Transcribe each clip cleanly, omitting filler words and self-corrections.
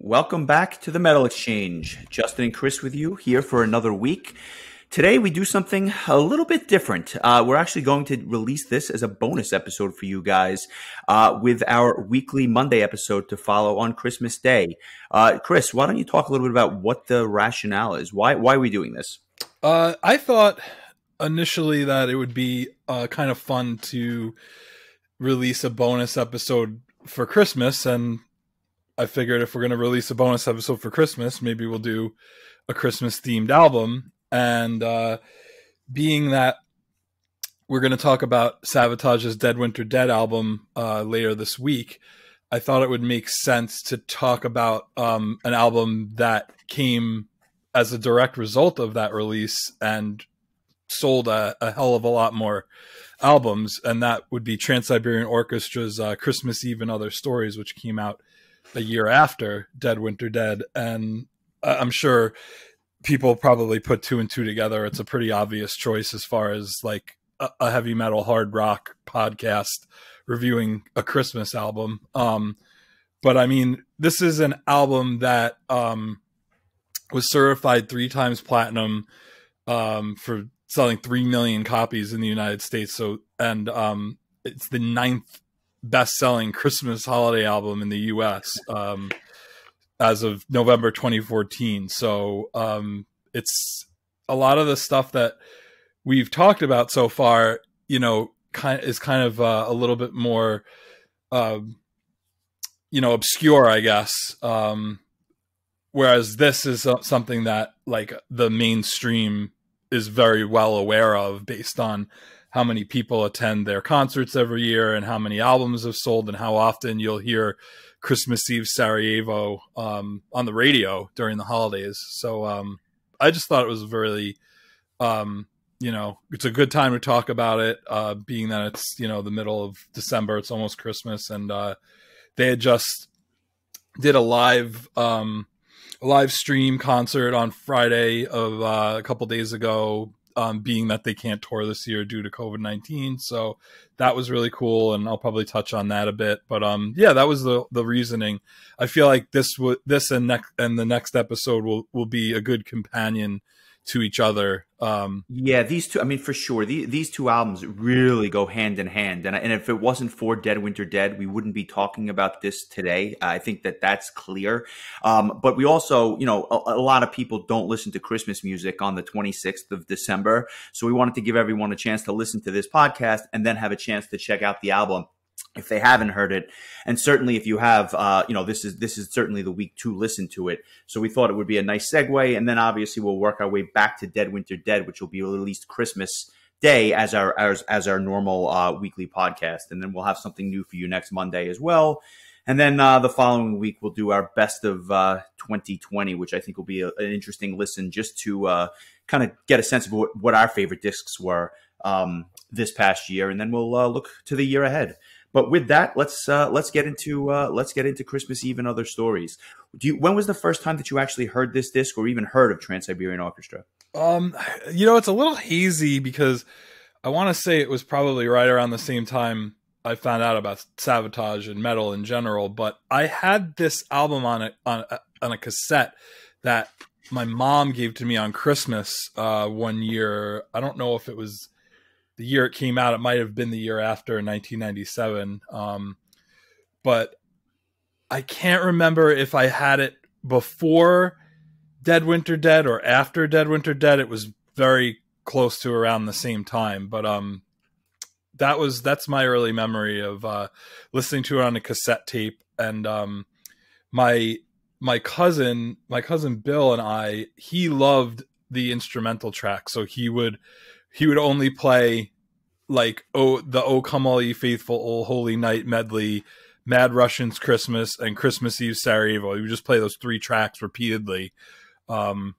Welcome back to the Metal Exchange. Justin and Chris with you here for another week. Today we do something a little bit different. We're actually going to release this as a bonus episode for you guys with our weekly Monday episode to follow on Christmas Day. Chris, why don't you talk a little bit about what the rationale is? Why are we doing this? I thought initially that it would be kind of fun to release a bonus episode for Christmas, and I figured if we're going to release a bonus episode for Christmas, maybe we'll do a Christmas themed album. And being that we're going to talk about Savage's Dead Winter Dead album later this week, I thought it would make sense to talk about an album that came as a direct result of that release and sold a hell of a lot more albums. And that would be Trans-Siberian Orchestra's Christmas Eve and Other Stories, which came out a year after Dead Winter Dead. And I'm sure people probably put two and two together. It's a pretty obvious choice as far as like a heavy metal hard rock podcast reviewing a Christmas album. But I mean, this is an album that was certified 3 times platinum for selling 3 million copies in the United States. So, and it's the 9th best-selling Christmas holiday album in the U.S. As of November 2014. So it's a lot of the stuff that we've talked about so far, you know, is kind of a little bit more, obscure, I guess. Whereas this is something that like the mainstream is very well aware of based on how many people attend their concerts every year and how many albums have sold and how often you'll hear Christmas Eve Sarajevo on the radio during the holidays. So I just thought it was really, it's a good time to talk about it, being that it's, the middle of December, it's almost Christmas. And they had just did a live stream concert on Friday of a couple days ago, being that they can't tour this year due to COVID-19. So that was really cool. And I'll probably touch on that a bit, but, yeah, that was the reasoning. I feel like this and the next episode will be a good companion to each other. Yeah, these two, I mean, for sure, these two albums really go hand in hand. And if it wasn't for Dead Winter Dead, we wouldn't be talking about this today. I think that's clear. But we also, a lot of people don't listen to Christmas music on the 26th of December. So we wanted to give everyone a chance to listen to this podcast and then have a chance to check out the album if they haven't heard it. And certainly if you have, this is certainly the week to listen to it. So we thought it would be a nice segue. And then obviously we'll work our way back to Dead Winter Dead, which will be released Christmas Day as our normal weekly podcast. And then we'll have something new for you next Monday as well. And then the following week, we'll do our best of 2020, which I think will be an interesting listen just to kind of get a sense of what our favorite discs were this past year. And then we'll look to the year ahead. But with that, let's get into Christmas Eve and Other Stories. When was the first time that you actually heard this disc or even heard of Trans-Siberian Orchestra? It's a little hazy because I want to say it was probably right around the same time I found out about Savatage and metal in general. But I had this album on a cassette that my mom gave to me on Christmas one year. I don't know if it was the year it came out. It might have been the year after, in 1997. But I can't remember if I had it before Dead Winter Dead or after Dead Winter Dead. It was very close to around the same time. But that's my early memory of listening to it on a cassette tape. And my cousin Bill he loved the instrumental track, so he would only play like the "O Come All Ye Faithful, O Holy Night" medley, Mad Russians Christmas, and Christmas Eve Sarajevo. He would just play those 3 tracks repeatedly. So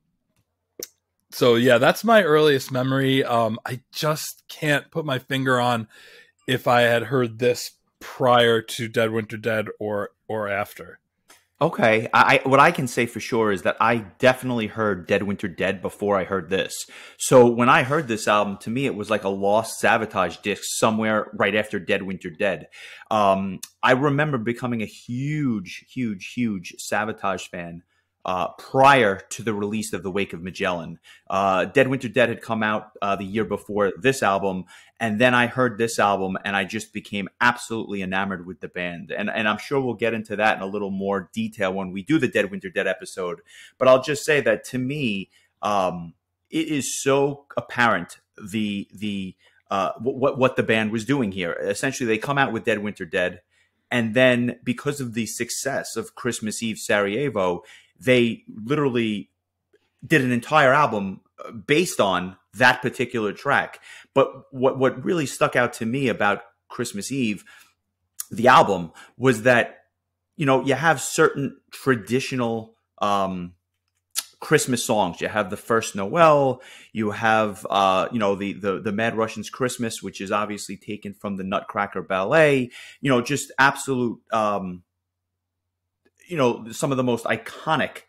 yeah, that's my earliest memory. I just can't put my finger on if I had heard this prior to Dead Winter Dead or after. Okay, I what I can say for sure is that I definitely heard Dead Winter Dead before I heard this. So when I heard this album, to me it was like a lost Sabotage disc somewhere right after Dead Winter Dead. I remember becoming a huge Sabotage fan prior to the release of The Wake of Magellan. Dead Winter Dead had come out the year before this album, and then I heard this album, and I just became absolutely enamored with the band. And I'm sure we'll get into that in a little more detail when we do the Dead Winter Dead episode. But I'll just say that to me, it is so apparent what the band was doing here. Essentially, they come out with Dead Winter Dead, and then because of the success of Christmas Eve Sarajevo, they literally did an entire album based on that particular track. But what really stuck out to me about Christmas Eve, the album, was that, you know, you have certain traditional Christmas songs. You have the First Noel. You have, the Mad Russians Christmas, which is obviously taken from the Nutcracker Ballet. You know, just absolute, some of the most iconic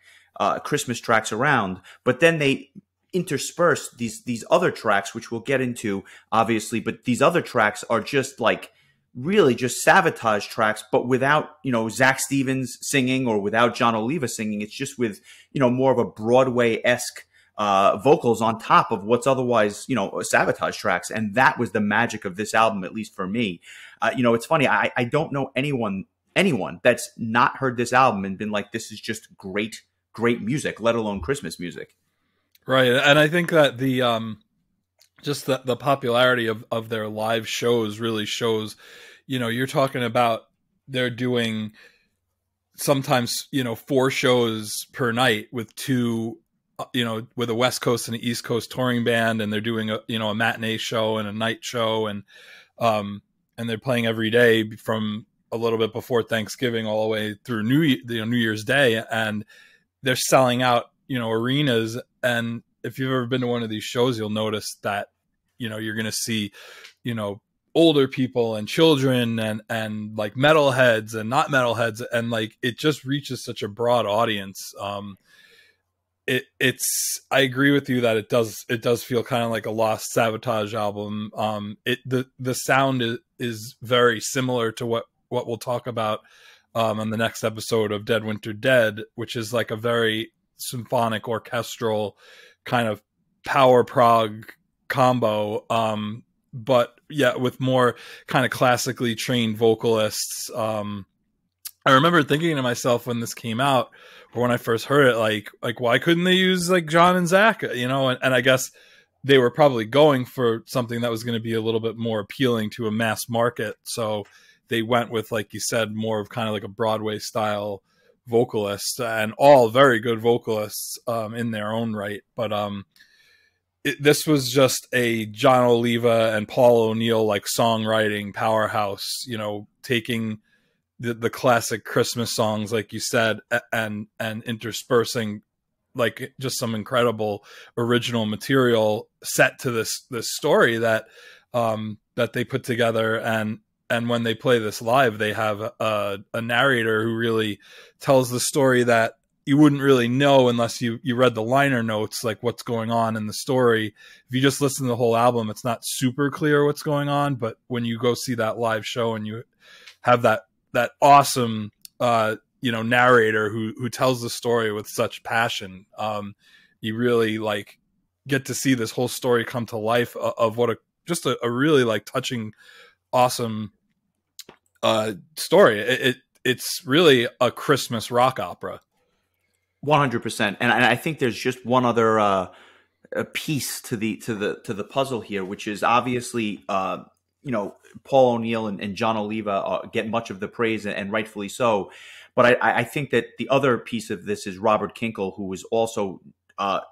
Christmas tracks around. But then they intersperse these other tracks, which we'll get into, obviously. But these other tracks are just like really just Sabotage tracks, but without, Zach Stevens singing or without John Oliva singing. It's just with, more of a Broadway-esque vocals on top of what's otherwise, Sabotage tracks. And that was the magic of this album, at least for me. It's funny. I don't know anyone that's not heard this album and been like, this is just great music, let alone Christmas music. Right. And I think that just the popularity of their live shows really shows, you're talking about they're doing sometimes, 4 shows per night with 2, with a West Coast and an East Coast touring band, and they're doing a matinee show and a night show, and they're playing every day from a little bit before Thanksgiving all the way through New Year's Day, and they're selling out, arenas. And if you've ever been to one of these shows, you'll notice that, you're going to see, older people and children and like metalheads and not metalheads. And like, it just reaches such a broad audience. I agree with you that it does feel kind of like a lost Sabotage album. The sound is very similar to what we'll talk about on the next episode of Dead Winter Dead, which is like a very symphonic orchestral kind of power prog combo. But yeah, with more kind of classically trained vocalists. I remember thinking to myself when this came out, or when I first heard it, like why couldn't they use like John and Zach, and I guess they were probably going for something that was going to be a little bit more appealing to a mass market. So they went with, like you said, more of kind of like a Broadway style vocalist, and all very good vocalists in their own right. But this was just a John Oliva and Paul O'Neill like songwriting powerhouse, taking the classic Christmas songs, like you said, and interspersing like just some incredible original material set to this story that they put together. And when they play this live, they have a narrator who really tells the story that you wouldn't really know unless you read the liner notes, like what's going on in the story. If you just listen to the whole album, it's not super clear what's going on. But when you go see that live show and you have that awesome, narrator who tells the story with such passion, you really like get to see this whole story come to life of what a really like touching, awesome story. It's really a Christmas rock opera. 100%. And I think there's just one other a piece to the puzzle here, which is obviously Paul O'Neill and John Oliva get much of the praise, and rightfully so. But I think that the other piece of this is Robert Kinkle, who was also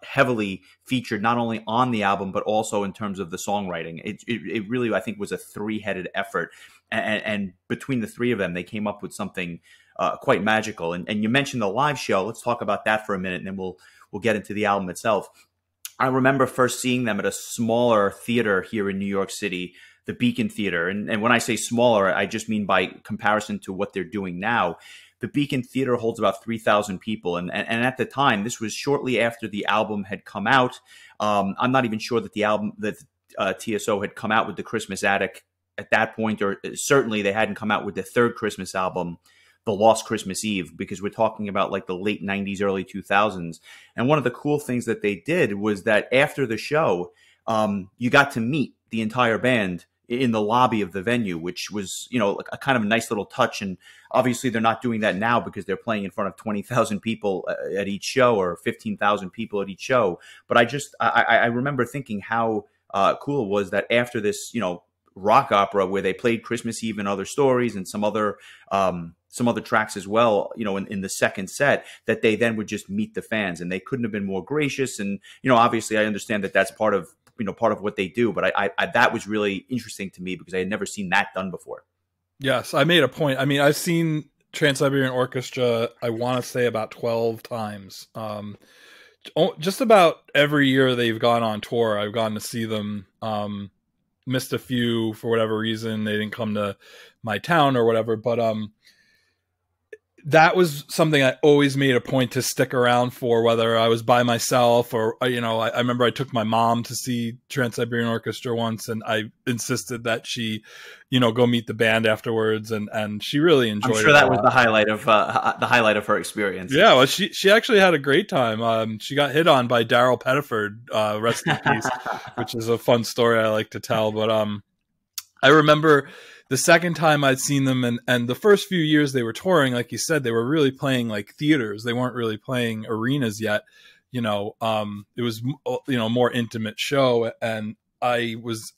heavily featured not only on the album but also in terms of the songwriting. It really, I think, was a 3-headed effort, and between the 3 of them, they came up with something quite magical. And you mentioned the live show. Let's talk about that for a minute, and then we'll get into the album itself. I remember first seeing them at a smaller theater here in New York City, the Beacon Theater. And when I say smaller, I just mean by comparison to what they're doing now. the Beacon Theater holds about 3,000 people. And at the time, this was shortly after the album had come out. I'm not even sure that TSO had come out with the Christmas Attic at that point, or certainly they hadn't come out with the third Christmas album, The Lost Christmas Eve, because we're talking about like the late 90s, early 2000s. And one of the cool things that they did was that after the show, you got to meet the entire band in the lobby of the venue, which was, like a kind of a nice little touch. And obviously they're not doing that now because they're playing in front of 20,000 people at each show, or 15,000 people at each show. But I remember thinking how cool it was that after this, rock opera where they played Christmas Eve and Other Stories and some other tracks as well, in the second set, that they then would just meet the fans, and they couldn't have been more gracious. And, obviously I understand that that's part of what they do, but I that was really interesting to me because I had never seen that done before. Yes, I made a point. I mean, I've seen Trans-Siberian Orchestra, I want to say about 12 times. Just about every year they've gone on tour, I've gone to see them. Missed a few for whatever reason. They didn't come to my town or whatever, but that was something I always made a point to stick around for, whether I was by myself or, I remember I took my mom to see Trans-Siberian Orchestra once, and I insisted that she, go meet the band afterwards. And she really enjoyed it. I'm sure that was the highlight of her experience. Yeah. Well, she actually had a great time. She got hit on by Daryl Pettiford, rest in peace, which is a fun story I like to tell. But, I remember the second time I'd seen them, and the first few years they were touring, like you said, they were really playing like theaters. They weren't really playing arenas yet. It was, more intimate show. And I was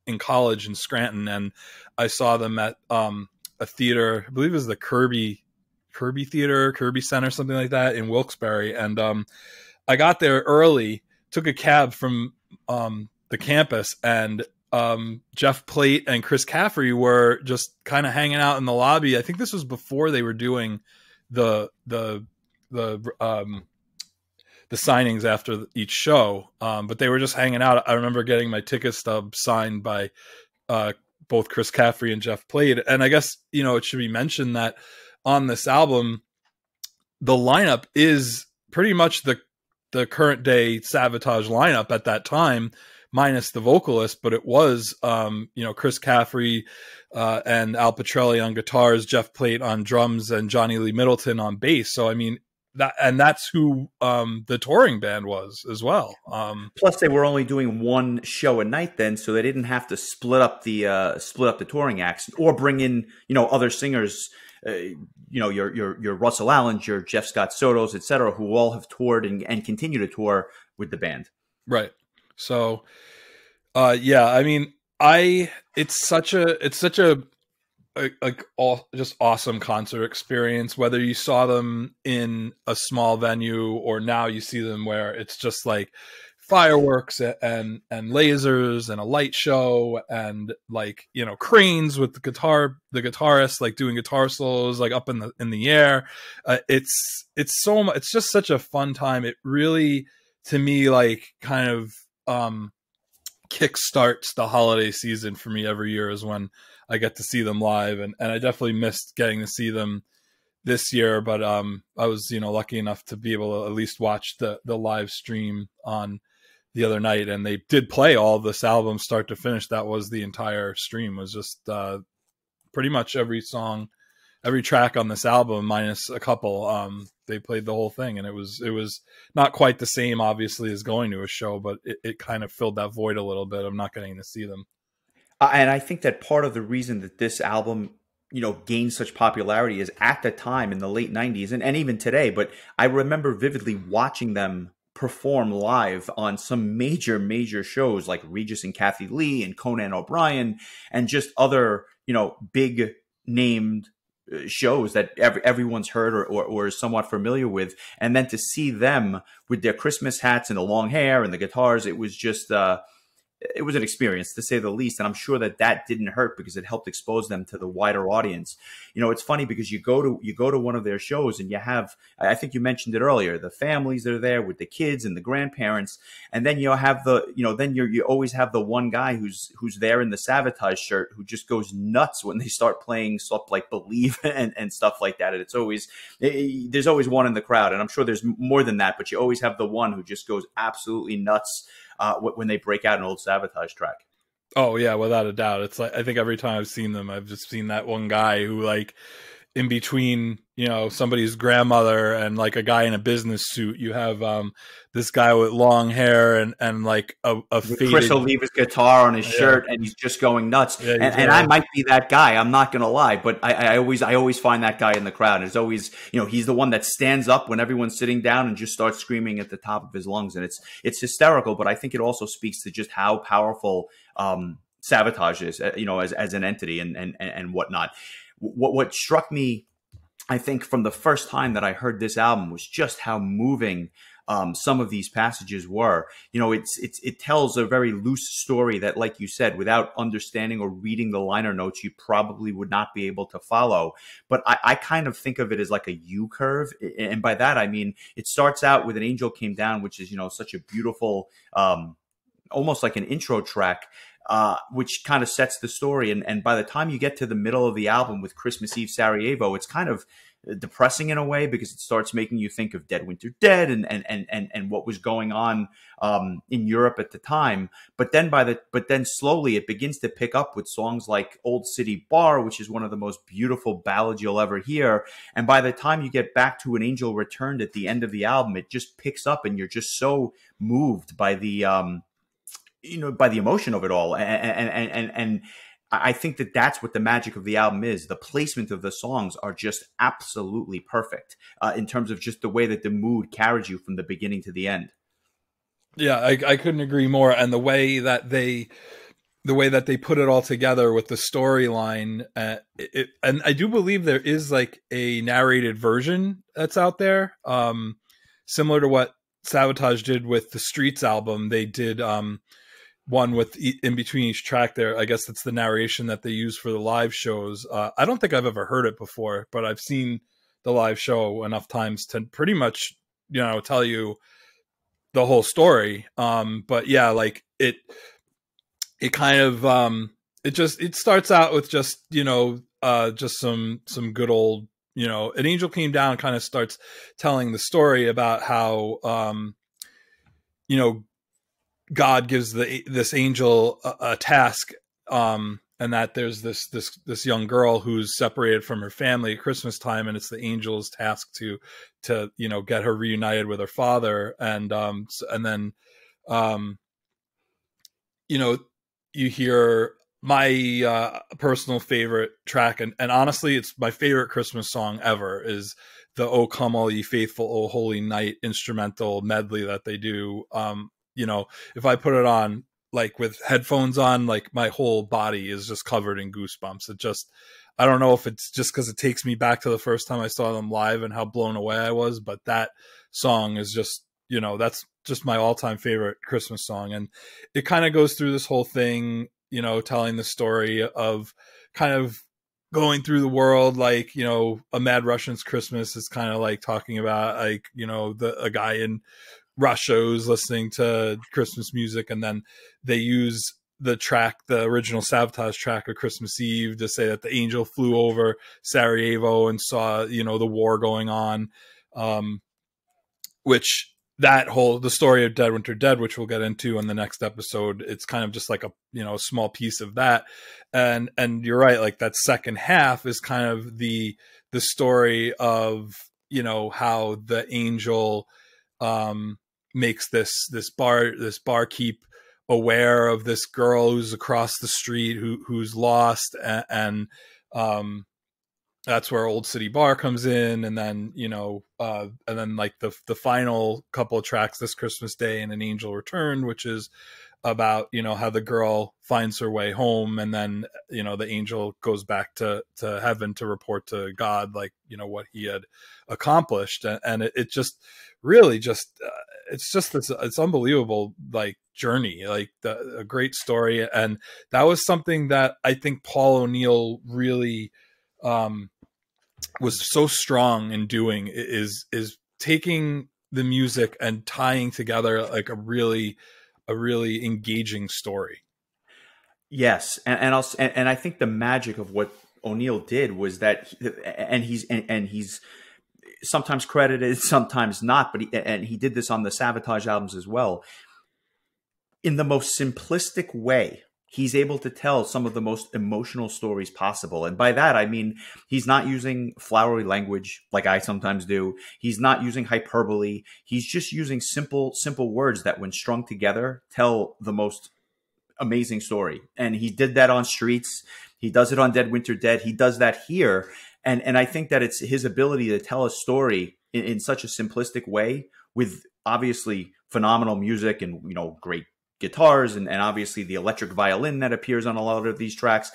in college in Scranton, and I saw them at a theater, I believe it was the Kirby Theater, Kirby Center, something like that in Wilkes-Barre. And I got there early, took a cab from the campus, and Jeff Plate and Chris Caffrey were just kind of hanging out in the lobby. I think this was before they were doing the signings after each show. But they were just hanging out. I remember getting my ticket stub signed by both Chris Caffrey and Jeff Plate. And I guess, it should be mentioned that on this album, the lineup is pretty much the current day Savatage lineup at that time, minus the vocalist, but it was, Chris Caffrey and Al Petrelli on guitars, Jeff Plate on drums, and Johnny Lee Middleton on bass. So, I mean, that's who the touring band was as well. Plus, they were only doing one show a night then, so they didn't have to split up the touring acts or bring in, other singers. Your Russell Allens, your Jeff Scott Sotos, etc., who all have toured and continue to tour with the band. Right. So, yeah, I mean, it's such a just awesome concert experience, whether you saw them in a small venue or now you see them where it's just like fireworks and lasers and a light show and like, cranes with the guitarist, like doing guitar solos, like up in the air. It's so much, it's just such a fun time. It really, to me, like kind of, kickstarts the holiday season for me every year is when I get to see them live. And I definitely missed getting to see them this year, but I was, lucky enough to be able to at least watch the live stream on the other night. And they did play all this album start to finish. That was the entire stream, was just pretty much every song, every track on this album, minus a couple. They played the whole thing, and it was not quite the same, obviously, as going to a show, but it kind of filled that void a little bit of not getting to see them. And I think that part of the reason that this album, gained such popularity is at the time in the late 90s and even today. But I remember vividly watching them perform live on some major shows like Regis and Kathy Lee and Conan O'Brien and just other, big named shows that everyone's heard or is somewhat familiar with. And then to see them with their Christmas hats and the long hair and the guitars, it was just it was an experience to say the least. And I'm sure that didn't hurt because it helped expose them to the wider audience. It's funny because you go to one of their shows and you have, I think you mentioned it earlier, the families that are there with the kids and the grandparents. And then you'll have then you always have the one guy who's there in the Sabotage shirt who just goes nuts when they start playing stuff like Believe and stuff like that. And there's always one in the crowd. And I'm sure there's more than that, but you always have the one who just goes absolutely nuts when they break out an old Sabotage track. Oh yeah, without a doubt. It's like, I think every time I've seen them, I've just seen that one guy who, like, in between, somebody's grandmother and like a guy in a business suit, you have this guy with long hair and like a faded... Chris will leave his guitar on his shirt and he's just going nuts. Yeah, and I might be that guy. I'm not gonna lie, but I always find that guy in the crowd. And it's always, he's the one that stands up when everyone's sitting down and just starts screaming at the top of his lungs. And it's hysterical, but I think it also speaks to just how powerful Sabotage is, as an entity and whatnot. What struck me, I think, from the first time that I heard this album was just how moving some of these passages were. It tells a very loose story that, like you said, without understanding or reading the liner notes, you probably would not be able to follow. But I kind of think of it as like a U curve. And by that, I mean, it starts out with An Angel Came Down, which is, such a beautiful, almost like an intro track. Which kind of sets the story. And by the time you get to the middle of the album with Christmas Eve Sarajevo, it's kind of depressing in a way because it starts making you think of Dead Winter Dead and what was going on in Europe at the time. But then slowly it begins to pick up with songs like Old City Bar, which is one of the most beautiful ballads you'll ever hear. And by the time you get back to An Angel Returned at the end of the album, it just picks up and you're just so moved by the by the emotion of it all. And I think that's what the magic of the album is. The placement of the songs are just absolutely perfect in terms of just the way that the mood carries you from the beginning to the end. Yeah, I couldn't agree more. And the way that they put it all together with the storyline, and I do believe there is like a narrated version that's out there, similar to what Sabotage did with the Streets album. They did one with in between each track there. I guess that's the narration that they use for the live shows. I don't think I've ever heard it before, but I've seen the live show enough times to pretty much, tell you the whole story. But yeah, like it kind of, it starts out with just, just some good old, An Angel Came Down kind of starts telling the story about how, God gives this angel a task, and that there's this young girl who's separated from her family at Christmas time, and it's the angel's task to get her reunited with her father, and then you hear my personal favorite track, and honestly, it's my favorite Christmas song ever, is the "O Come All Ye Faithful, O Holy Night" instrumental medley that they do. If I put it on, like with headphones on, like my whole body is just covered in goosebumps. I don't know if it's just because it takes me back to the first time I saw them live and how blown away I was, but that song is just, that's just my all-time favorite Christmas song. And it kind of goes through this whole thing, telling the story of kind of going through the world, like, A Mad Russian's Christmas is kind of like talking about, like, a guy in Russia who's listening to Christmas music, and then they use the original Sabotage track of Christmas Eve to say that the angel flew over Sarajevo and saw, the war going on, which the story of Dead Winter Dead, which we'll get into in the next episode, it's kind of just like a small piece of that. And you're right, like that second half is kind of the story of, how the angel makes this barkeep aware of this girl who's across the street who's lost, and that's where Old City Bar comes in, and then like the final couple of tracks, This Christmas Day and An Angel Returned, which is about, how the girl finds her way home, and then, the angel goes back to heaven to report to God, like, what he had accomplished. And it just really just, it's just this, it's unbelievable, like, journey, like a great story. And that was something that I think Paul O'Neill really, was so strong in doing, is taking the music and tying together like a really engaging story. Yes, and I think the magic of what O'Neill did was that, he's sometimes credited, sometimes not, but he did this on the Savatage albums as well. In the most simplistic way, he's able to tell some of the most emotional stories possible. And by that, I mean, he's not using flowery language like I sometimes do. He's not using hyperbole. He's just using simple words that, when strung together, tell the most amazing story. And he did that on Streets. He does it on Dead Winter Dead. He does that here. And I think that it's his ability to tell a story in such a simplistic way, with obviously phenomenal music and, great guitars, and obviously the electric violin that appears on a lot of these tracks.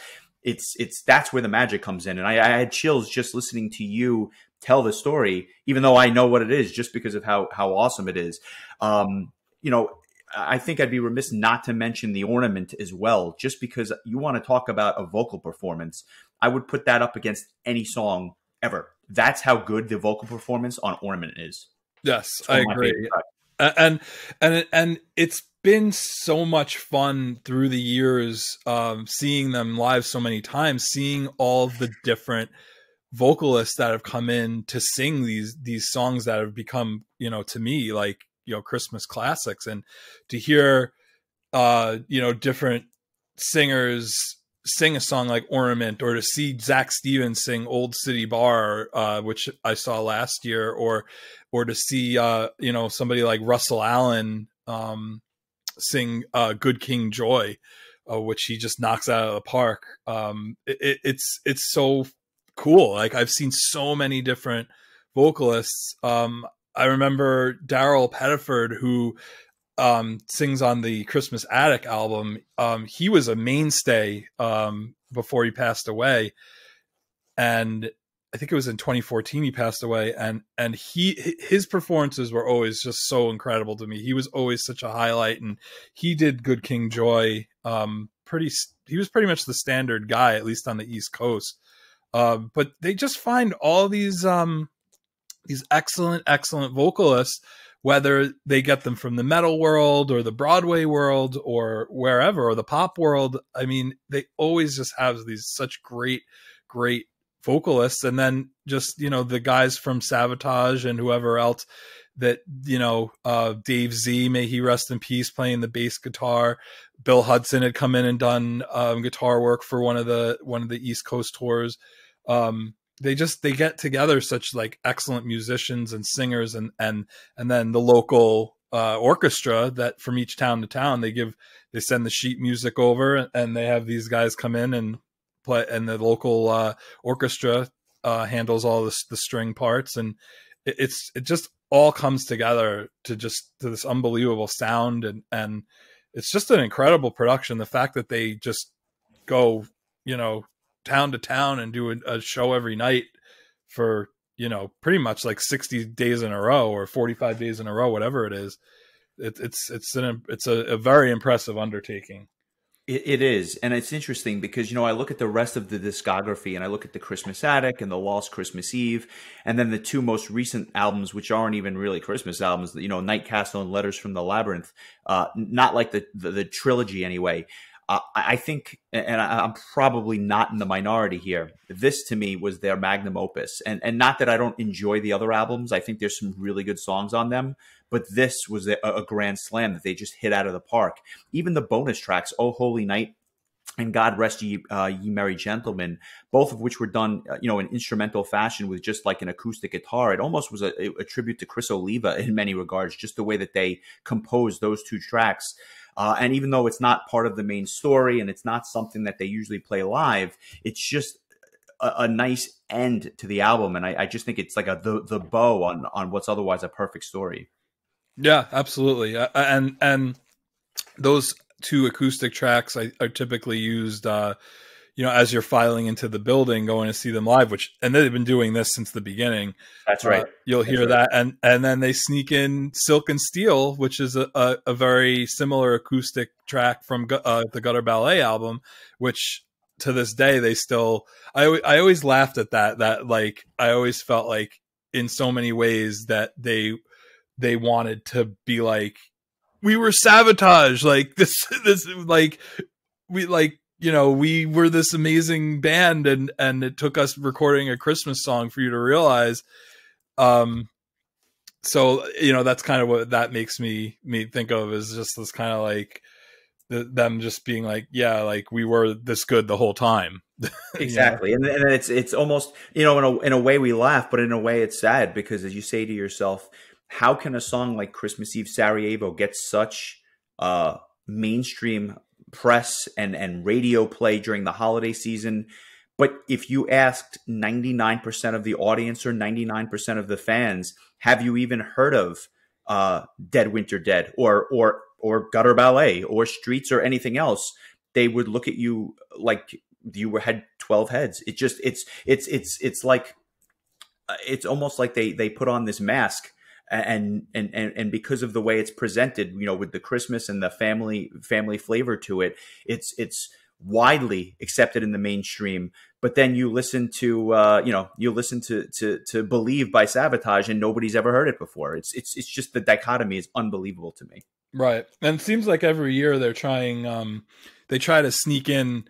That's where the magic comes in. And I had chills just listening to you tell the story, even though I know what it is, just because of how awesome it is. I think I'd be remiss not to mention the Ornament as well, just because you want to talk about a vocal performance. I would put that up against any song ever. That's how good the vocal performance on Ornament is. Yes, I agree. And it's been so much fun through the years, seeing them live so many times, seeing all of the different vocalists that have come in to sing these songs that have become, to me, like, Christmas classics, and to hear, different singers sing a song like Ornament, or to see Zach Stevens sing Old City Bar, which I saw last year, or to see, somebody like Russell Allen, sing, Good King Joy, which he just knocks out of the park. It's so cool. Like, I've seen so many different vocalists. I remember Daryl Pettiford, who sings on the Christmas Attic album. He was a mainstay before he passed away, and I think it was in 2014 he passed away. And his performances were always just so incredible to me. He was always such a highlight, and he did Good King Joy. He was pretty much the standard guy, at least on the East Coast. But they just find all these excellent vocalists, whether they get them from the metal world or the Broadway world or wherever, or the pop world. I mean, they always just have these such great vocalists. And then just, the guys from Savatage and whoever else that, Dave Z, may he rest in peace, playing the bass guitar. Bill Hudson had come in and done guitar work for one of the East Coast tours. They get together such like excellent musicians and singers, and then the local orchestra that from each town to town, they send the sheet music over, and they have these guys come in and play, and the local orchestra handles all the string parts, and it just all comes together to this unbelievable sound, and it's just an incredible production. The fact that they just go, town to town and do a show every night for, pretty much like 60 days in a row or 45 days in a row, whatever it is. It's a very impressive undertaking. It is. And it's interesting because, I look at the rest of the discography, and I look at the Christmas Attic and the Lost Christmas Eve, and then the two most recent albums, which aren't even really Christmas albums, Night Castle and Letters from the Labyrinth, not like the trilogy anyway. I think, and I'm probably not in the minority here, this to me was their magnum opus. And not that I don't enjoy the other albums. I think there's some really good songs on them. But this was a grand slam that they just hit out of the park. Even the bonus tracks, Oh Holy Night and God Rest Ye Merry Gentlemen, both of which were done, in instrumental fashion with just like an acoustic guitar. It almost was a tribute to Chris Oliva in many regards, just the way that they composed those two tracks. And even though it's not part of the main story and it's not something that they usually play live, it's just a nice end to the album. And I just think it's like the bow on what's otherwise a perfect story. Yeah, absolutely. And those two acoustic tracks are typically used, as you're filing into the building, going to see them live, and they've been doing this since the beginning. That's right. You'll That's hear right. that. And then they sneak in Silk and Steel, which is a very similar acoustic track from the Gutter Ballet album, which to this day, they still, I always laughed at that like, I always felt like in so many ways that they wanted to be like, we were Sabotage, like this, like, we were this amazing band, and it took us recording a Christmas song for you to realize. So, that's kind of what that makes me think of, is just this kind of like them just being like, yeah, like we were this good the whole time. Exactly. And it's almost, in a way we laugh, but in a way it's sad, because as you say to yourself, how can a song like Christmas Eve Sarajevo get such mainstream press and radio play during the holiday season? But if you asked 99% of the audience or 99% of the fans, have you even heard of Dead Winter Dead or Gutter Ballet or Streets or anything else, they would look at you like you had 12 heads. It's like, it's almost like they put on this mask, and because of the way it's presented, with the Christmas and the family flavor to it, it's widely accepted in the mainstream. But then you listen to to Believe by Sabotage, and nobody's ever heard it before. It's just, the dichotomy is unbelievable to me. Right. And it seems like every year they're trying, they try to sneak in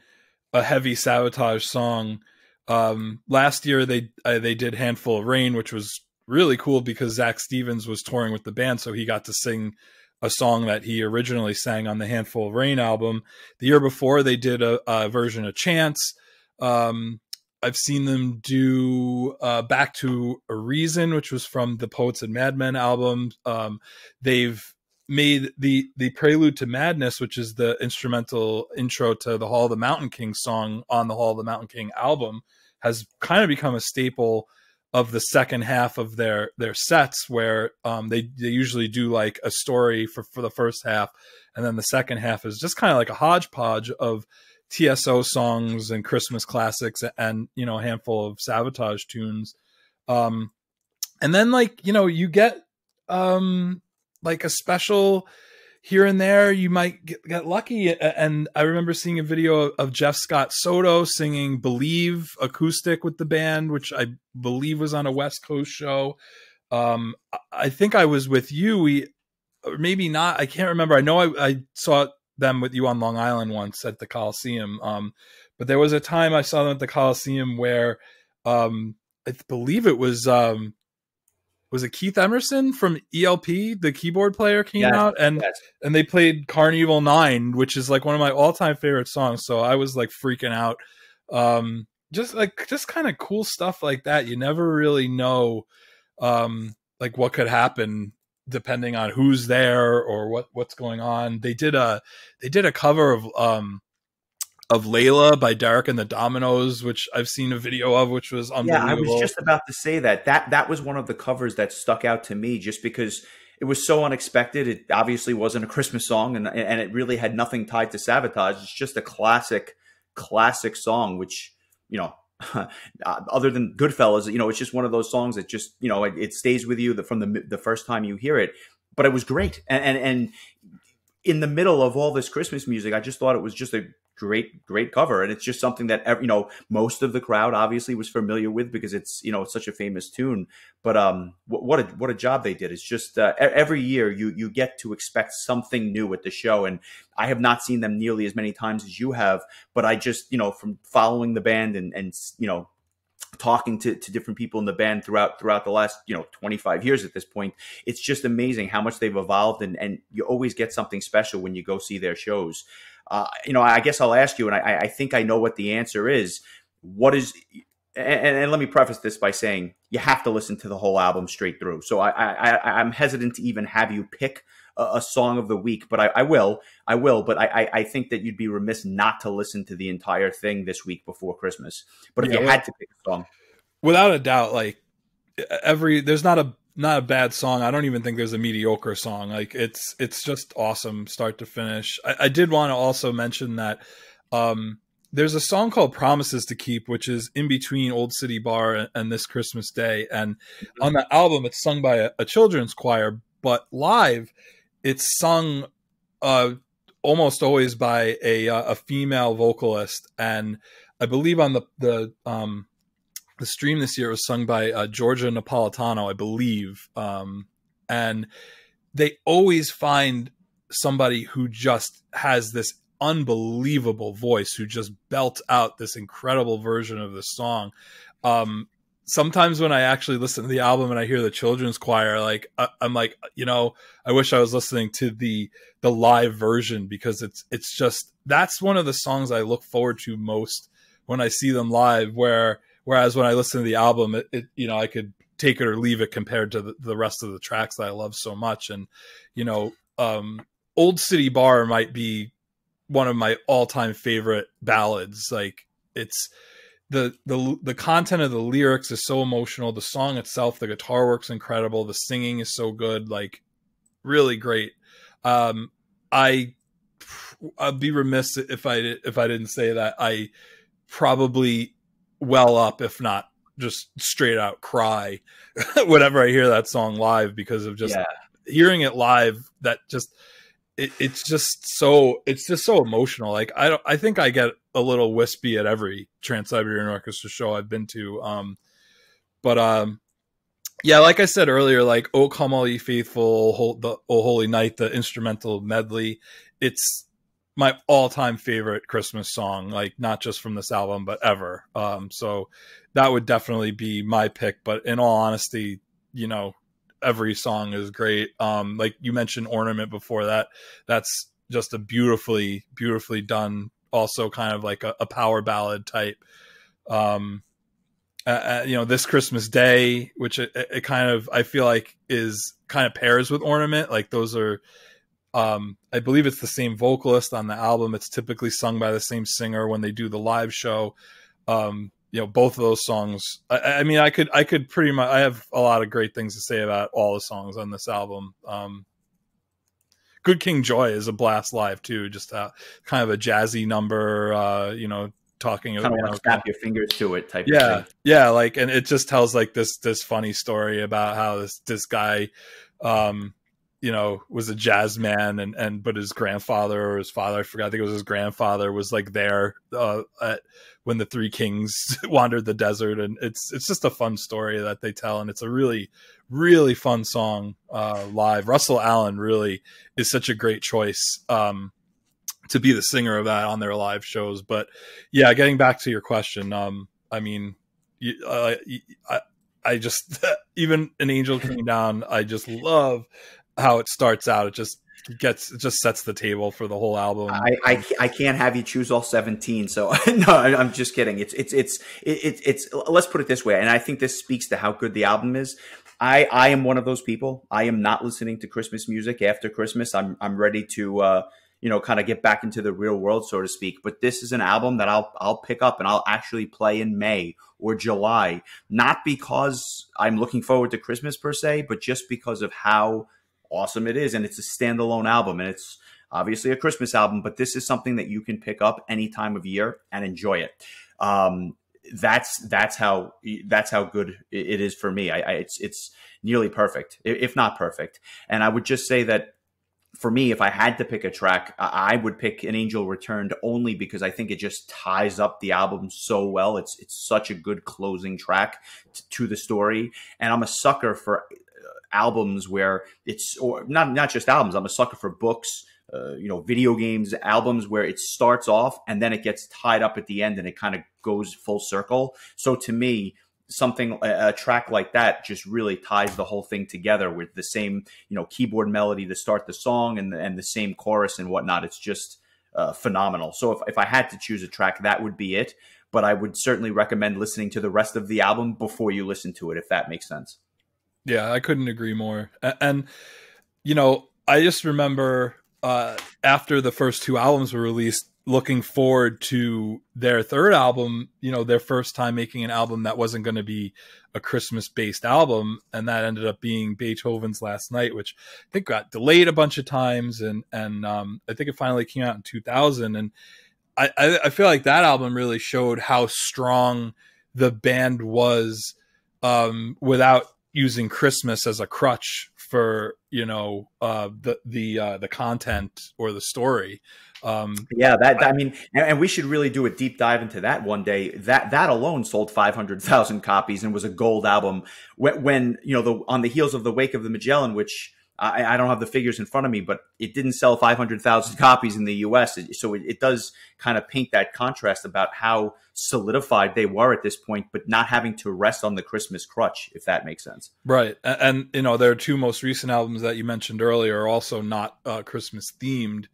a heavy Sabotage song. Last year they did Handful of Rain, which was really cool because Zach Stevens was touring with the band, so he got to sing a song that he originally sang on the Handful of Rain album. The year before, they did a version of Chance. I've seen them do Back to a Reason, which was from the Poets and Madmen album. They've made the Prelude to Madness, which is the instrumental intro to the Hall of the Mountain King song on the Hall of the Mountain King album, has kind of become a staple of the second half of their sets, where they usually do like a story for the first half, and then the second half is just kind of like a hodgepodge of TSO songs and Christmas classics and a handful of Sabotage tunes. And then you get like a special here and there. You might get lucky. And I remember seeing a video of Jeff Scott Soto singing Believe acoustic with the band, which I believe was on a West Coast show. I think I was with you. Or maybe not. I can't remember. I know I saw them with you on Long Island once at the Coliseum. But there was a time I saw them at the Coliseum where I believe it was it Keith Emerson from ELP, the keyboard player, came out, and they played Carnival 9, which is like one of my all-time favorite songs. So I was like freaking out. Just kind of cool stuff like that. You never really know like what could happen depending on who's there or what's going on. They did a cover of Layla by Derek and the Dominoes, which I've seen a video of, which was unbelievable. Yeah, I was just about to say that was one of the covers that stuck out to me, just because it was so unexpected. It obviously wasn't a Christmas song, and it really had nothing tied to Sabotage. It's just a classic song, which, other than Goodfellas, it's just one of those songs that just, it stays with you from the first time you hear it. But it was great. And in the middle of all this Christmas music, I just thought it was just a great cover. And it's just something that, most of the crowd obviously was familiar with, because it's, it's such a famous tune. But what a job they did. It's just every year you get to expect something new at the show. And I have not seen them nearly as many times as you have, but I just, from following the band and talking to different people in the band throughout the last 25 years at this point, it's just amazing how much they've evolved, and you always get something special when you go see their shows. I guess I'll ask you, and I think I know what the answer is. What is, and let me preface this by saying you have to listen to the whole album straight through. So I'm hesitant to even have you pick a song of the week, but I will. But I think that you'd be remiss not to listen to the entire thing this week before Christmas. But if you had to pick a song, without a doubt, like there's not not a bad song. I don't even think there's a mediocre song. Like it's just awesome start to finish. I did want to also mention that there's a song called Promises to Keep, which is in between Old City Bar and This Christmas Day. And on the album, it's sung by a children's choir, but live, it's sung almost always by a female vocalist. And I believe on the stream this year, it was sung by Georgia Napolitano, I believe. And they always find somebody who just has this unbelievable voice, who just belts out this incredible version of the song. Sometimes when I actually listen to the album and I hear the children's choir, like I'm like, you know, I wish I was listening to the live version, because it's just, that's one of the songs I look forward to most when I see them live, whereas when I listen to the album, it you know, I could take it or leave it compared to the rest of the tracks that I love so much. And, you know, Old City Bar might be one of my all-time favorite ballads. Like, it's the content of the lyrics is so emotional. The song itself, the guitar work's incredible. The singing is so good, like really great. I'd be remiss if I didn't say that I probably well up, if not just straight out cry whenever I hear that song live, because of just hearing it live. That just, it's just so emotional. Like I think I get a little wispy at every Trans-Siberian Orchestra show I've been to. Yeah, like I said earlier, like "O Come All Ye Faithful," the "O Holy Night," the instrumental medley, it's my all-time favorite Christmas song, like not just from this album, but ever. So that would definitely be my pick. But in all honesty, you know, every song is great. Like you mentioned Ornament before that. That's just a beautifully done, also kind of like a power ballad type. You know, This Christmas Day, which it kind of, I feel like is kind of pairs with Ornament. Like those are, I believe it's the same vocalist on the album. It's typically sung by the same singer when they do the live show. You know, both of those songs, I mean, I could pretty much, I have a lot of great things to say about all the songs on this album. Good King Joy is a blast live too. Just kind of a jazzy number, you know, talking kind of like snap your fingers to it type of thing. Yeah. Like, and it just tells like this funny story about how this guy, you know, was a jazz man, but his grandfather or his father, I forgot, I think it was his grandfather, was like there when the three kings wandered the desert. And it's just a fun story that they tell. And it's a really, really fun song live. Russell Allen really is such a great choice to be the singer of that on their live shows. But yeah, getting back to your question, I mean, I just, even An Angel Came Down, I just love how it starts out. It just sets the table for the whole album. I can't have you choose all 17. So no, I'm just kidding. It's let's put it this way. And I think this speaks to how good the album is. I am one of those people. I am not listening to Christmas music after Christmas. I'm ready to, you know, kind of get back into the real world, so to speak. But this is an album that I'll pick up and I'll actually play in May or July, not because I'm looking forward to Christmas per se, but just because of how awesome it is. And it's a standalone album, and it's obviously a Christmas album, but this is something that you can pick up any time of year and enjoy it. That's how good it is for me. It's nearly perfect, if not perfect. And I would just say that for me, if I had to pick a track, I would pick An Angel Returned, only because I think it just ties up the album so well. It's such a good closing track to the story. And I'm a sucker for albums where or not just albums. I'm a sucker for books, you know, video games, albums where it starts off and then it gets tied up at the end and it kind of goes full circle. So to me, a track like that just really ties the whole thing together with the same, you know, keyboard melody to start the song and the same chorus and whatnot. It's just phenomenal. So if I had to choose a track, that would be it. But I would certainly recommend listening to the rest of the album before you listen to it, if that makes sense. Yeah, I couldn't agree more. And you know, I just remember after the first two albums were released, looking forward to their third album, their first time making an album that wasn't going to be a Christmas based album. And that ended up being Beethoven's Last Night, which I think got delayed a bunch of times. And I think it finally came out in 2000. And I feel like that album really showed how strong the band was, without using Christmas as a crutch for, the content or the story. I mean, and we should really do a deep dive into that one day. That alone sold 500,000 copies and was a gold album. When on the heels of The Wake of the Magellan, which I don't have the figures in front of me, but it didn't sell 500,000 copies in the U.S. So it does kind of paint that contrast about how solidified they were at this point, but not having to rest on the Christmas crutch, if that makes sense. Right. And their two most recent albums that you mentioned earlier are also not Christmas themed.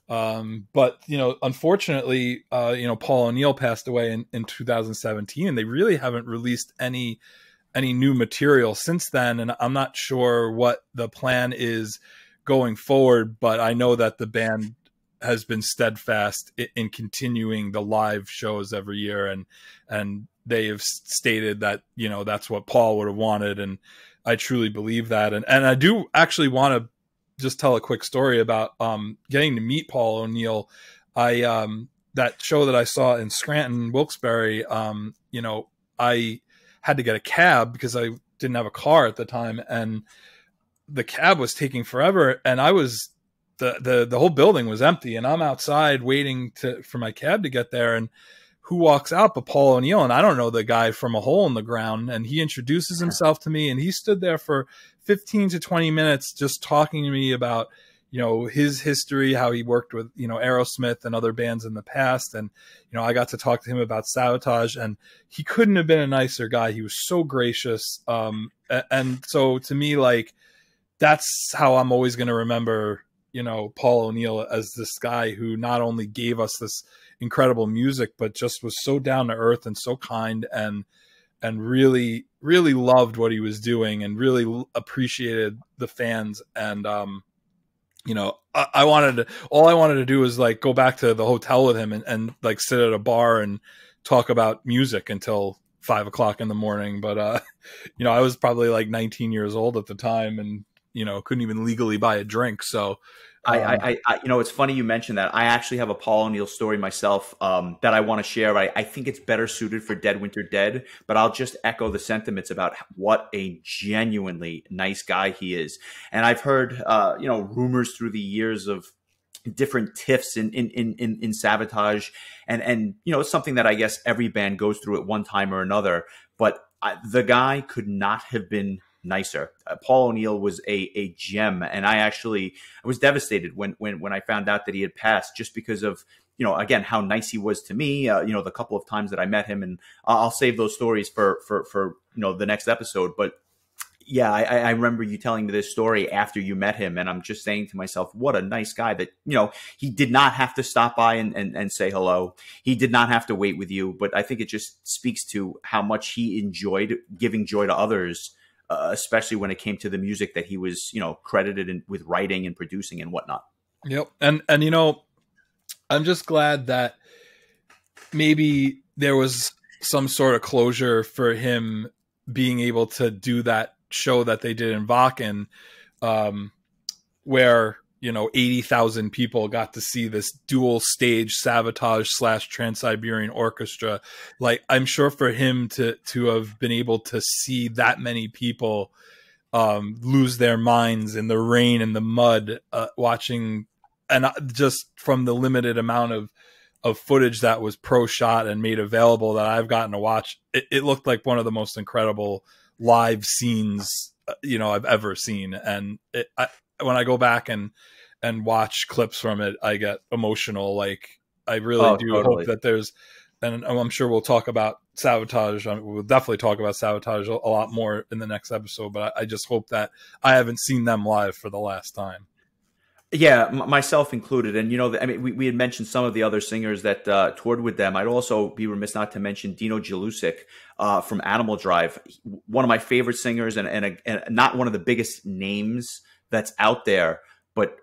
But unfortunately, Paul O'Neill passed away in 2017, and they really haven't released any new material since then. And I'm not sure what the plan is going forward, but I know that the band has been steadfast in continuing the live shows every year. And they have stated that, that's what Paul would have wanted. And I truly believe that. And I do actually want to just tell a quick story about getting to meet Paul O'Neill. That show that I saw in Scranton, Wilkes-Barre, I had to get a cab because I didn't have a car at the time, and the cab was taking forever, and I was the whole building was empty, and I'm outside waiting for my cab to get there, and who walks out but Paul O'Neill, and I don't know the guy from a hole in the ground, and he introduces himself to me, and he stood there for 15 to 20 minutes just talking to me about his history, how he worked with Aerosmith and other bands in the past, and I got to talk to him about Sabotage, and he couldn't have been a nicer guy. He was so gracious, and so to me, like, that's how I'm always going to remember Paul O'Neill, as this guy who not only gave us this incredible music, but just was so down to earth and so kind, and really, really loved what he was doing, and really appreciated the fans. And all I wanted to do was like go back to the hotel with him and like sit at a bar and talk about music until 5 o'clock in the morning. But I was probably like 19 years old at the time, and couldn't even legally buy a drink. So I it's funny you mentioned that. I actually have a Paul O'Neill story myself that I want to share. I think it's better suited for Dead Winter Dead, but I'll just echo the sentiments about what a genuinely nice guy he is. And I've heard rumors through the years of different tiffs in Sabotage, and it's something that I guess every band goes through at one time or another. But the guy could not have been nicer. Paul O'Neill was a gem, and I was devastated when I found out that he had passed, just because of again how nice he was to me. The couple of times that I met him, and I'll save those stories for the next episode. But yeah, I remember you telling me this story after you met him, and I'm just saying to myself, what a nice guy that, he did not have to stop by and say hello. He did not have to wait with you, but I think it just speaks to how much he enjoyed giving joy to others, especially when it came to the music that he was, credited with writing and producing and whatnot. Yep. And I'm just glad that maybe there was some sort of closure for him being able to do that show that they did in Wacken, where 80,000 people got to see this dual stage Sabotage / Trans-Siberian Orchestra. Like, I'm sure for him to have been able to see that many people lose their minds in the rain and the mud, watching, and just from the limited amount of footage that was pro shot and made available that I've gotten to watch, it looked like one of the most incredible live scenes I've ever seen. And when I go back and watch clips from it, I get emotional. Like, I really do hope that there's, and I'm sure we'll talk about Sabotage. We'll definitely talk about Sabotage a lot more in the next episode, but I just hope that I haven't seen them live for the last time. Yeah, myself included. And, we had mentioned some of the other singers that toured with them. I'd also be remiss not to mention Dino Jalusik from Animal Drive, one of my favorite singers, and not one of the biggest names that's out there. but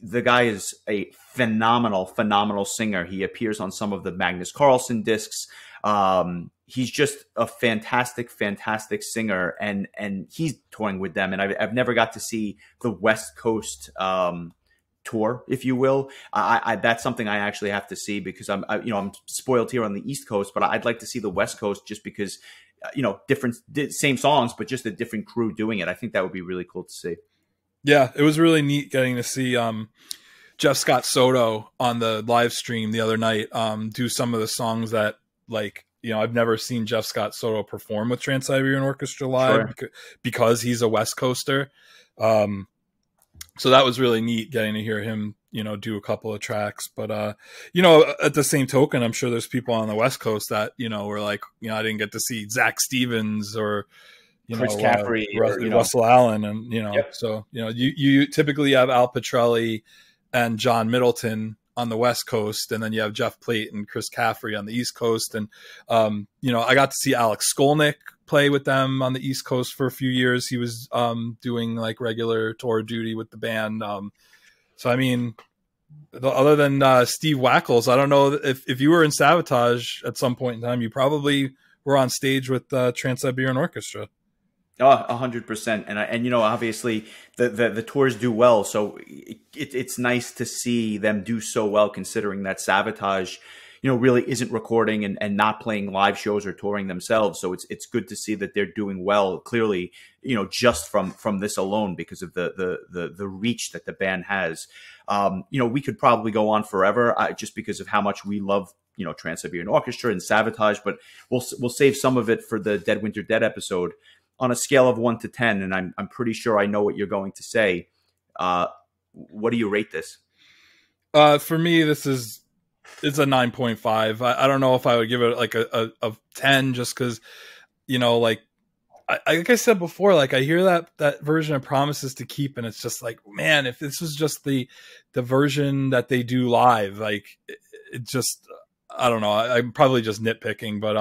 the guy is a phenomenal singer. He appears on some of the Magnus Carlsen discs. He's just a fantastic singer, and he's touring with them. And I've never got to see the West Coast tour, if you will. That's something I actually have to see, because I'm spoiled here on the East Coast, but I'd like to see the West Coast, just because same songs, but just a different crew doing it. I think that would be really cool to see. Yeah, it was really neat getting to see Jeff Scott Soto on the live stream the other night do some of the songs that, like, I've never seen Jeff Scott Soto perform with Trans-Siberian Orchestra live, sure, because he's a West Coaster. So that was really neat getting to hear him, do a couple of tracks. But, at the same token, I'm sure there's people on the West Coast that, were like, I didn't get to see Zach Stevens or, Chris Caffrey, Russell Allen, and yep. So you typically have Al Pitrelli and John Middleton on the West Coast, and then you have Jeff Plate and Chris Caffrey on the East Coast. And I got to see Alex Skolnick play with them on the East Coast for a few years. He was doing like regular tour duty with the band. So I mean, other than Steve Wackles, I don't know if you were in Sabotage at some point in time, you probably were on stage with Trans-Siberian Orchestra. 100%. And obviously the tours do well. So it's nice to see them do so well, considering that Sabotage, really isn't recording and not playing live shows or touring themselves. So it's good to see that they're doing well, clearly, just from this alone, because of the reach that the band has. We could probably go on forever just because of how much we love, Trans-Siberian Orchestra and Sabotage, but we'll save some of it for the Dead Winter Dead episode. On a scale of 1 to 10, and I'm pretty sure I know what you're going to say, what do you rate this? For me, it's a 9.5. I don't know if I would give it like a 10, just because, like I said before, like I hear that version of Promises to Keep, and it's just like, man, if this was just the version that they do live, like it just, I don't know. I'm probably just nitpicking, but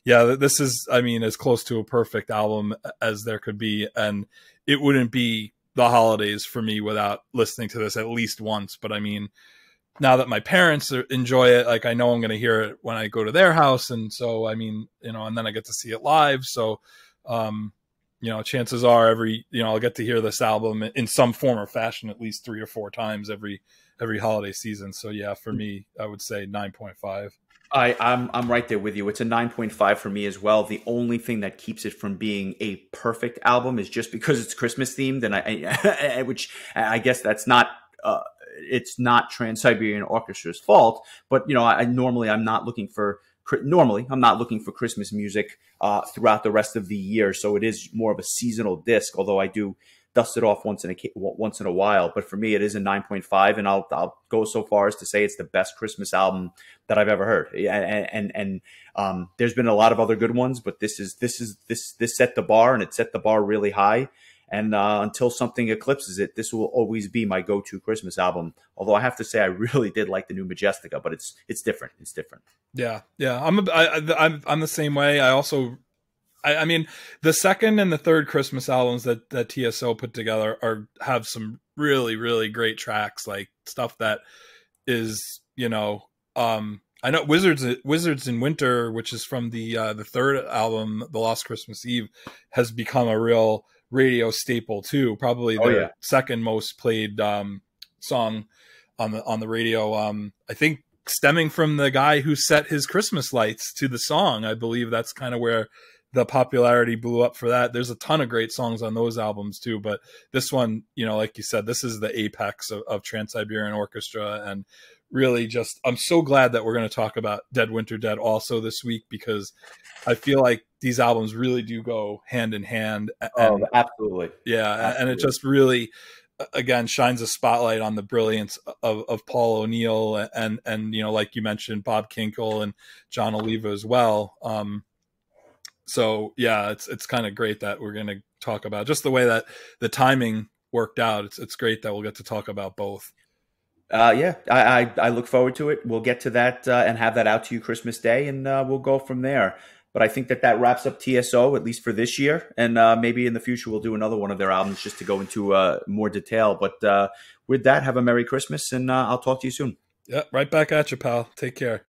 yeah, this is, I mean, as close to a perfect album as there could be, and it wouldn't be the holidays for me without listening to this at least once. But I mean, now that my parents enjoy it, like I know I'm going to hear it when I go to their house, and so I mean, and then I get to see it live. So, chances are I'll get to hear this album in some form or fashion at least 3 or 4 times every holiday season. So yeah, for me, I would say 9.5. I'm right there with you. It's a 9.5 for me as well. The only thing that keeps it from being a perfect album is just because it's Christmas themed, and which I guess that's not it's not Trans-Siberian Orchestra's fault. But I'm not looking for Christmas music throughout the rest of the year. So it is more of a seasonal disc, although I do dust it off once in a while. But for me, it is a 9.5, and I'll go so far as to say it's the best Christmas album that I've ever heard. And there's been a lot of other good ones, but this set the bar, and it set the bar really high. And until something eclipses it, this will always be my go-to Christmas album. Although I have to say, I really did like the new Majestica, but it's different. It's different. Yeah. I'm the same way. I mean, the second and the third Christmas albums that TSO put together have some really, really great tracks, like stuff that is, I know Wizards in Winter, which is from the third album, The Lost Christmas Eve, has become a real radio staple too. Probably the second most played song on the radio. I think stemming from the guy who set his Christmas lights to the song. I believe that's kind of where the popularity blew up for that. There's a ton of great songs on those albums too, but this one, like you said, this is the apex of Trans-Siberian Orchestra. And really just, I'm so glad that we're going to talk about Dead Winter Dead also this week, because I feel like these albums really do go hand in hand. And, absolutely. Yeah. Absolutely. And it just really, again, shines a spotlight on the brilliance of Paul O'Neill and, like you mentioned, Bob Kinkle and John Oliva as well. So yeah, it's kind of great that we're going to talk about just the way that the timing worked out. It's great that we'll get to talk about both. I look forward to it. We'll get to that and have that out to you Christmas Day, and we'll go from there. But I think that wraps up TSO, at least for this year. And maybe in the future, we'll do another one of their albums just to go into more detail. But with that, have a Merry Christmas, and I'll talk to you soon. Yeah, right back at you, pal. Take care.